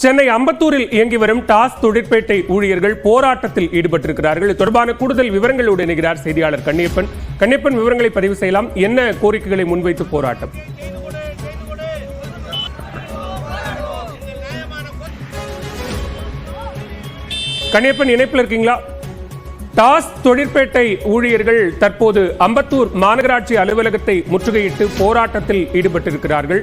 சென்னை அம்பத்தூரில் இயங்கி வரும் டாஸ் தொழிற்பேட்டை ஊழியர்கள் போராட்டத்தில் ஈடுபட்டிருக்கிறார்கள். இது தொடர்பான கூடுதல் விவரங்களோடு இணைகிறார் செய்தியாளர் கண்ணியப்பன். கண்ணியப்பன், விவரங்களை பதிவு செய்யலாம். என்ன கோரிக்கைகளை முன்வைத்து போராட்டம்? கண்ணியப்பன், இணைப்பில் இருக்கீங்களா? டாஸ் தொழிற்பேட்டை ஊழியர்கள் தற்போது அம்பத்தூர் மாநகராட்சி அலுவலகத்தை முற்றுகையிட்டு போராட்டத்தில் ஈடுபட்டிருக்கிறார்கள்.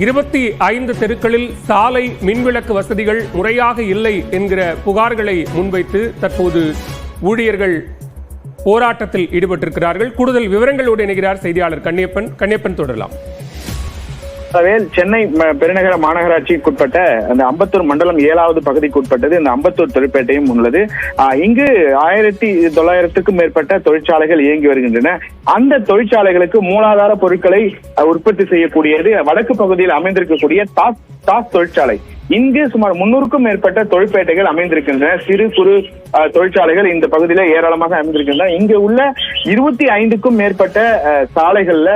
25 தெருக்களில் சாலை மின்விளக்கு வசதிகள் முறையாக இல்லை என்கிற புகார்களை முன்வைத்து தற்போது ஊழியர்கள் போராட்டத்தில் ஈடுபட்டிருக்கிறார்கள். கூடுதல் விவரங்களோடு இணைகிறார் செய்தியாளர் கண்ணியப்பன். கண்ணியப்பன், தொடரலாம். சென்னை பெருநகர மாநகராட்சிக்குட்பட்ட அந்த அம்பத்தூர் மண்டலம் 7வது பகுதிக்கு உட்பட்டது இந்த அம்பத்தூர் தொழிற்பேட்டையும் உள்ளது. இங்கு 1900க்கும் மேற்பட்ட தொழிற்சாலைகள் இயங்கி வருகின்றன. அந்த தொழிற்சாலைகளுக்கு மூலாதார பொருட்களை உற்பத்தி செய்யக்கூடியது வடக்கு பகுதியில் அமைந்திருக்கக்கூடிய டாஸ் தொழிற்சாலை. இங்கு சுமார் 300க்கும் மேற்பட்ட தொழிற்பேட்டைகள் அமைந்திருக்கின்றன. சிறு குறு தொழிற்சாலைகள் இந்த பகுதியில ஏராளமாக அமைந்திருக்கின்றன. இங்கு உள்ள 25க்கும் மேற்பட்ட சாலைகள்ல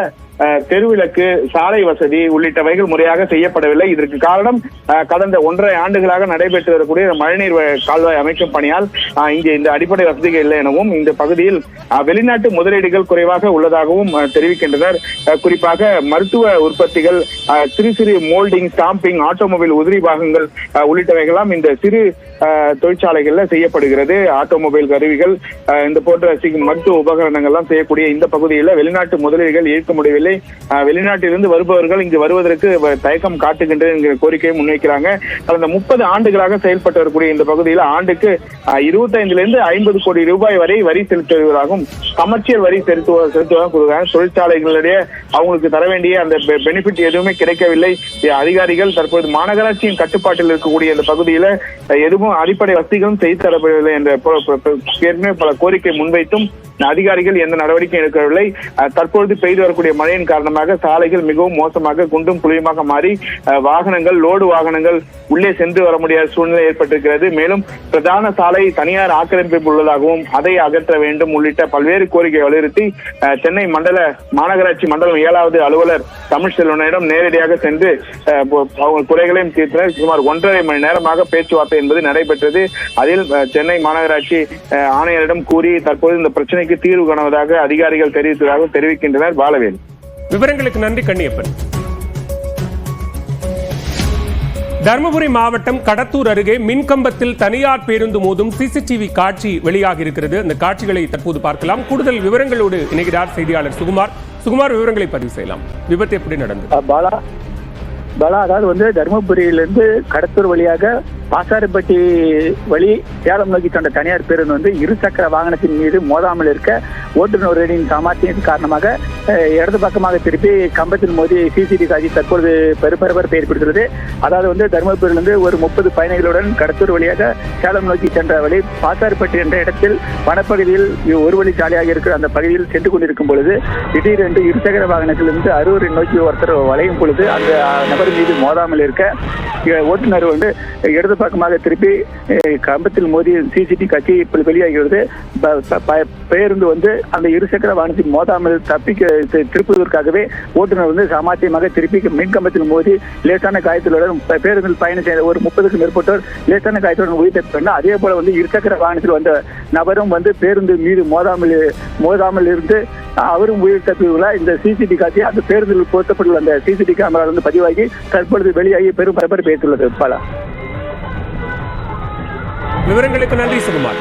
தெருவிளக்கு, சாலை வசதி உள்ளிட்டவைகள் முறையாக செய்யப்படவில்லை. இதற்கு காரணம் கடந்த 1.5 ஆண்டுகளாக நடைபெற்று வரக்கூடிய மழைநீர் கால்வாய் அமைக்கும் பணியால் இங்கே இந்த அடிப்படை வசதிகள் இல்லை எனவும் இந்த பகுதியில் வெளிநாட்டு முதலீடுகள் குறைவாக உள்ளதாகவும் தெரிவிக்கின்றனர். குறிப்பாக மருத்துவ உற்பத்திகள், சிறு சிறு மோல்டிங், ஸ்டாம்பிங், ஆட்டோமொபைல் உதிரி பாகங்கள் உள்ளிட்டவைகள்லாம் இந்த சிறு தொழிற்சாலைகள்ல செய்யப்படுகிறது. ஆட்டோமொபைல் கருவிகள், இந்த போன்ற மருத்துவ உபகரணங்கள்லாம் செய்யக்கூடிய இந்த பகுதியில் வெளிநாட்டு முதலீடுகள் ஈர்க்க முடியவில்லை. வெளிநாட்டிலிருந்து வருபவர்கள் இங்கு வருவதற்கு தயக்கம் காட்டுகின்றது என்கிற கோரிக்கையை முன்வைக்கிறாங்க. கடந்த 30 ஆண்டுகளாக செயல்பட்டு வரக்கூடிய இந்த பகுதியில் ஆண்டுக்கு 25 - 50 கோடி ரூபாய் வரை வரி செலுத்துவதாகவும் கமர்ஷியல் வரி செலுத்துவதாக தொழிற்சாலைகளுடைய அவங்களுக்கு தர வேண்டிய அந்த பெனிஃபிட் எதுவுமே கிடைக்கவில்லை. அதிகாரிகள் தற்போது மாநகராட்சியின் கட்டுப்பாட்டில் இருக்கக்கூடிய இந்த பகுதியில எதுவும் அடிப்படை வசதிகளும் செய்து தரப்படவில்லை என்ற ஏற்கனவே பல கோரிக்கை முன்வைத்தும் அதிகாரிகள் எந்த நடவடிக்கை எடுக்கவில்லை. தற்பொழுது பெய்து வரக்கூடிய மழையின் காரணமாக சாலைகள் மிகவும் மோசமாக குண்டும் குழியுமாக மாறி வாகனங்கள், லோடு வாகனங்கள் உள்ளே சென்று வர முடியாத சூழ்நிலை ஏற்பட்டிருக்கிறது. மேலும் பிரதான சாலை தனியார் ஆக்கிரமிப்பு உள்ளதாகவும் அதை அகற்ற வேண்டும் உள்ளிட்ட பல்வேறு கோரிக்கை வலியுறுத்தி சென்னை மாநகராட்சி மண்டலம் 7வது அலுவலர் தமிழ்செல்வனிடம் நேரடியாக சென்று அவங்க குறைகளையும் தீர்த்தனர். சுமார் 1.5 மணி நேரமாக பேச்சுவார்த்தை என்பது நடைபெற்றது. அதில் சென்னை மாநகராட்சி ஆணையரிடம் கூறி தற்போது இந்த பிரச்சனைக்கு தீர்வு காணுவதாக அதிகாரிகள் தெரிவிக்கின்றனர். பாலவேல், விவரங்களுக்கு நன்றி கண்ணியப்பன். தருமபுரி மாவட்டம் கடத்தூர் அருகே மின்கம்பத்தில் தனியார் பேருந்து மோதும் சிசிடிவி காட்சி வெளியாகி இருக்கிறது. அந்த காட்சிகளை தற்போது பார்க்கலாம். கூடுதல் விவரங்களோடு இணைகிறார் செய்தியாளர் சுகுமார். சுகுமார், விவரங்களை பதிவு செய்யலாம். விபத்து எப்படி நடந்தது? பாலா, அதாவது தருமபுரியிலிருந்து கடத்தூர் வழியாக பாசாரிப்பட்டி வழி சேலம் நோக்கி சென்ற தனியார் பேருந்து இருசக்கர வாகனத்தின் மீது மோதாமல் இருக்க ஓட்டுநரின் சாமர்த்தியம் காரணமாக இடது பக்கமாக திருப்பி கம்பத்தில் மோதி சிசிடிவி காட்சி தற்பொழுது பரபரப்பை ஏற்படுத்துகிறது. அதாவது தருமபுரியிலிருந்து ஒரு 30 பயணிகளுடன் கடத்தூர் வழியாக சேலம் நோக்கி சென்ற வழி பாசாரிப்பட்டி என்ற இடத்தில் வனப்பகுதியில் ஒரு வழி சாலையாக இருக்கிற அந்த பகுதியில் சென்று கொண்டிருக்கும் பொழுது திடீரென்று இருசக்கர வாகனத்திலிருந்து அரூரை நோக்கி ஒருத்தர் வளையும் பொழுது அந்த நபர் மீது மோதாமல் இருக்க ஓட்டுநர் இடது பக்கமாக திருப்பி கம்பத்தில் மோதி சிசிடிவி காட்சி இப்படி வெளியாகிறது. பேருந்து அந்த இருசக்கர வாகனத்தில் மோதாமல் திருப்புவதற்காகவே ஓட்டுநர் சாமர்த்தியமாக திருப்பி மின்கம்பத்தில் மோதி லேசான காயத்துடன் பேருந்தில் பயணம் செய்த ஒரு 30க்கும் மேற்பட்டோர் லேசான காயத்துடன் உயிர் தப்பினார். அதே போல இருசக்கர வாகனத்தில் வந்த நபரும் பேருந்து மீது மோதாமல் இருந்து அவரும் உயிர் தப்பியுள்ளார். இந்த சிசிடிவி காட்சி அந்த பேருந்தில் பொருத்தப்பட்டுள்ள அந்த சிசிடிவி கேமரா பதிவாகி தற்பொழுது வெளியாகி பெரும் பரபரப்பு ஏற்றுள்ளது. பாலா, விவரங்களுக்கு நன்றி சுகுமார்.